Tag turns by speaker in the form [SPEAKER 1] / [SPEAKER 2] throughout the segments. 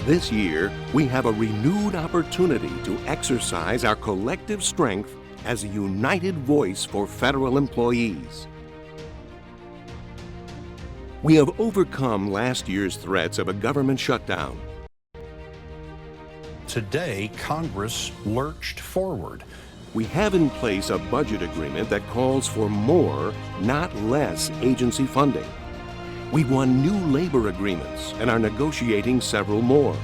[SPEAKER 1] This year, we have a renewed opportunity to exercise our collective strength as a united voice for federal employees. We have overcome last year's threats of a government shutdown.
[SPEAKER 2] Today, Congress lurched forward.
[SPEAKER 1] We have in place a budget agreement that calls for more, not less, agency funding. We've won new labor agreements and are negotiating several more.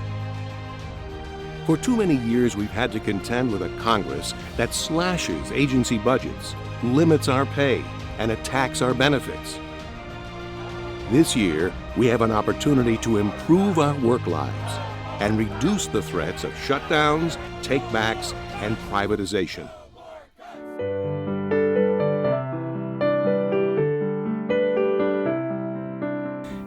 [SPEAKER 1] For too many years, we've had to contend with a Congress that slashes agency budgets, limits our pay, and attacks our benefits. This year, we have an opportunity to improve our work lives and reduce the threats of shutdowns, takebacks, and privatization.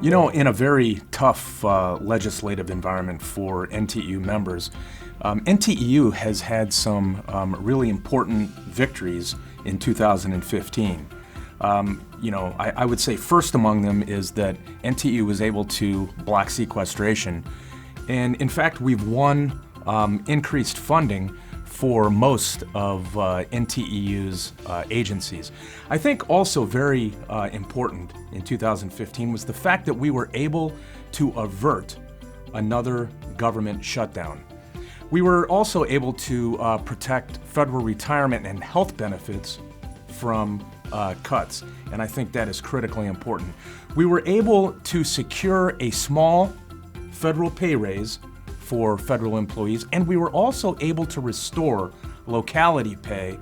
[SPEAKER 3] You know, in a very tough legislative environment for NTEU members, NTEU has had some really important victories in 2015. I would say first among them is that NTEU was able to block sequestration. And in fact, we've won increased funding for most of NTEU's agencies. I think also very important in 2015 was the fact that we were able to avert another government shutdown. We were also able to protect federal retirement and health benefits from cuts, and I think that is critically important. We were able to secure a small federal pay raise for federal employees, and we were also able to restore locality pay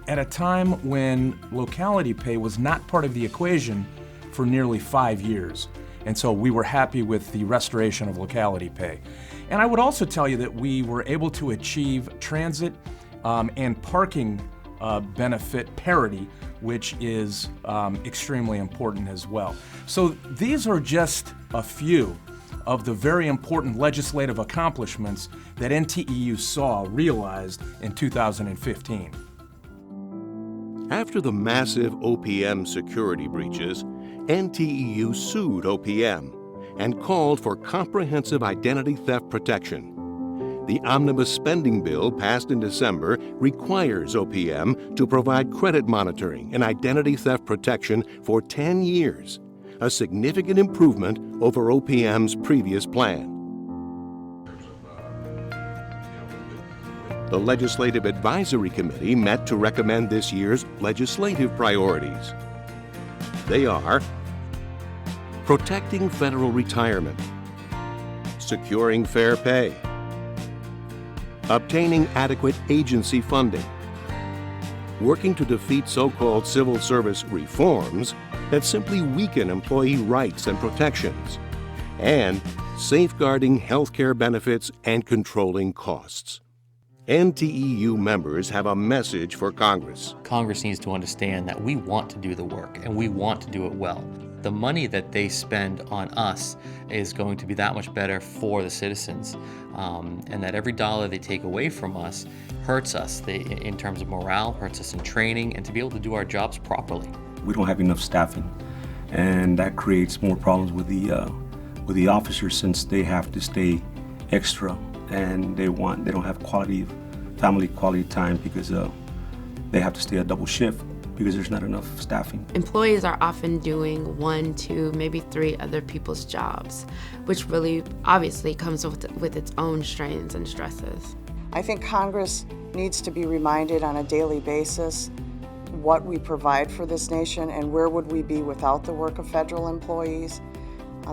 [SPEAKER 3] at a time when locality pay was not part of the equation for nearly 5 years. And so we were happy with the restoration of locality pay. And I would also tell you that we were able to achieve transit and parking benefit parity, which is extremely important as well. So these are just a few of the very important legislative accomplishments that NTEU saw realized in 2015.
[SPEAKER 1] After the massive OPM security breaches, NTEU sued OPM and called for comprehensive identity theft protection. The omnibus spending bill passed in December requires OPM to provide credit monitoring and identity theft protection for 10 years, a significant improvement over OPM's previous plan. The Legislative Advisory Committee met to recommend this year's legislative priorities. They are protecting federal retirement, securing fair pay, obtaining adequate agency funding, working to defeat so-called civil service reforms that simply weaken employee rights and protections, and safeguarding health care benefits and controlling costs. NTEU members have a message for Congress.
[SPEAKER 4] Congress needs to understand that we want to do the work and we want to do it well. The money that they spend on us is going to be that much better for the citizens, and that every dollar they take away from us hurts us in terms of morale, hurts us in training, and to be able to do our jobs properly.
[SPEAKER 5] We don't have enough staffing, and that creates more problems with the officers since they have to stay extra, and they don't have family quality time because they have to stay a double shift because there's not enough staffing.
[SPEAKER 6] Employees are often doing 1, 2, maybe 3 other people's jobs, which really obviously comes with its own strains and stresses.
[SPEAKER 7] I think Congress needs to be reminded on a daily basis what we provide for this nation and where would we be without the work of federal employees.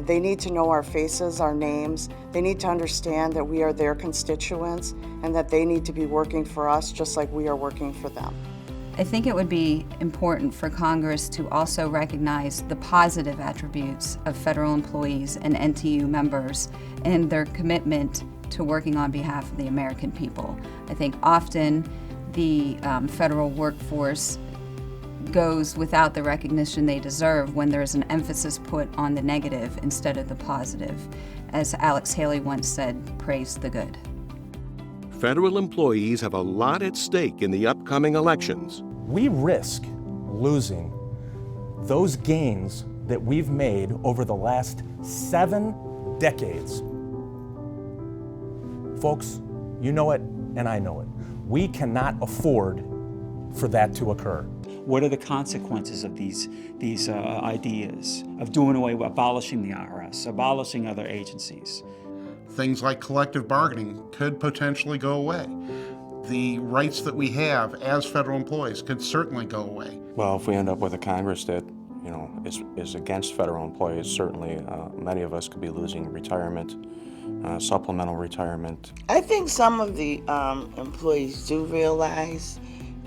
[SPEAKER 7] They need to know our faces, our names. They need to understand that we are their constituents and that they need to be working for us just like we are working for them.
[SPEAKER 8] I think it would be important for Congress to also recognize the positive attributes of federal employees and NTEU members and their commitment to working on behalf of the American people. I think often the federal workforce goes without the recognition they deserve when there's an emphasis put on the negative instead of the positive. As Alex Haley once said, praise the good.
[SPEAKER 1] Federal employees have a lot at stake in the upcoming elections.
[SPEAKER 3] We risk losing those gains that we've made over the last 7 decades. Folks, you know it and I know it. We cannot afford for that to occur.
[SPEAKER 9] What are the consequences of these ideas of doing away with abolishing the IRS, abolishing other agencies?
[SPEAKER 10] Things like collective bargaining could potentially go away. The rights that we have as federal employees could certainly go away.
[SPEAKER 11] Well, if we end up with a Congress that, is against federal employees, certainly many of us could be losing retirement, supplemental retirement.
[SPEAKER 12] I think some of the employees do realize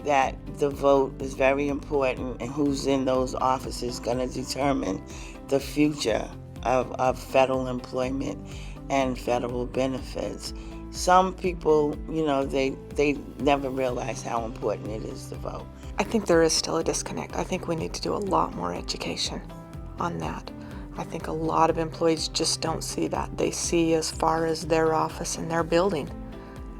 [SPEAKER 12] that the vote is very important, and who's in those offices is going to determine the future of federal employment and federal benefits. Some people, they never realize how important it is to vote.
[SPEAKER 13] I think there is still a disconnect. I think we need to do a lot more education on that. I think a lot of employees just don't see that. They see as far as their office and their building,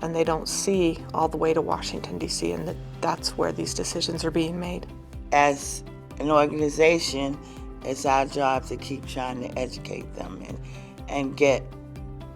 [SPEAKER 13] and they don't see all the way to Washington, D.C., and that's where these decisions are being made.
[SPEAKER 12] As an organization, it's our job to keep trying to educate them and get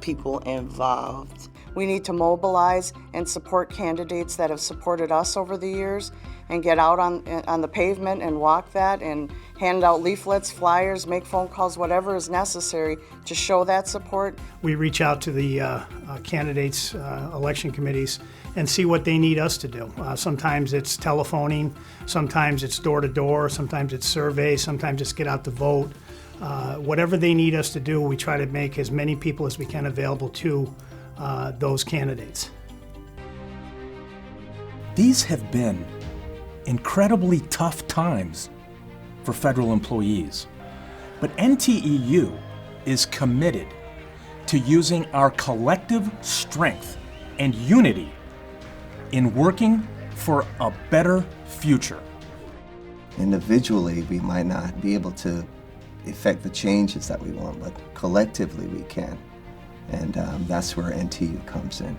[SPEAKER 12] people involved.
[SPEAKER 7] We need to mobilize and support candidates that have supported us over the years and get out on the pavement and walk that and hand out leaflets, flyers, make phone calls, whatever is necessary to show that support.
[SPEAKER 14] We reach out to the candidates, election committees, and see what they need us to do. Sometimes it's telephoning, sometimes it's door-to-door, sometimes it's surveys, sometimes it's get out to vote. Whatever they need us to do, we try to make as many people as we can available to those candidates.
[SPEAKER 3] These have been incredibly tough times for federal employees, but NTEU is committed to using our collective strength and unity in working for a better future.
[SPEAKER 15] Individually, we might not be able to effect the changes that we want, but collectively we can. And that's where NTEU comes in.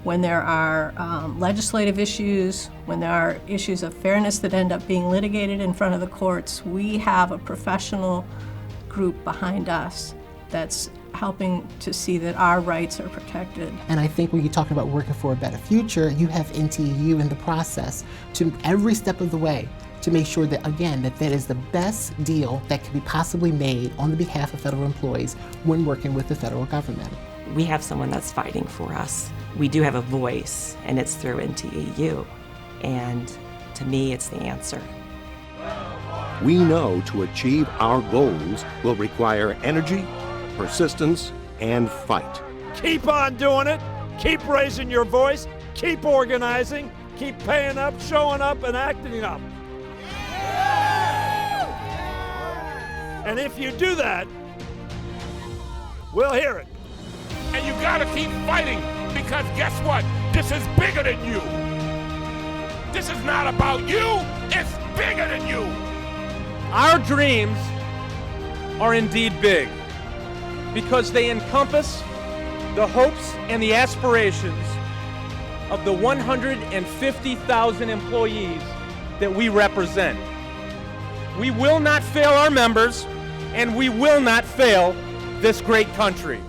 [SPEAKER 16] When there are legislative issues, when there are issues of fairness that end up being litigated in front of the courts, we have a professional group behind us that's helping to see that our rights are protected.
[SPEAKER 17] And I think when you're talking about working for a better future, you have NTEU in the process to every step of the way to make sure that, again, that is the best deal that can be possibly made on the behalf of federal employees when working with the federal government.
[SPEAKER 18] We have someone that's fighting for us. We do have a voice, and it's through NTEU. And to me, it's the answer.
[SPEAKER 1] We know to achieve our goals will require energy, persistence, and fight.
[SPEAKER 19] Keep on doing it. Keep raising your voice. Keep organizing. Keep paying up, showing up, and acting up. And if you do that, we'll hear it.
[SPEAKER 20] And you gotta keep fighting, because guess what? This is bigger than you. This is not about you, it's bigger than you.
[SPEAKER 21] Our dreams are indeed big, because they encompass the hopes and the aspirations of the 150,000 employees that we represent. We will not fail our members, and we will not fail this great country.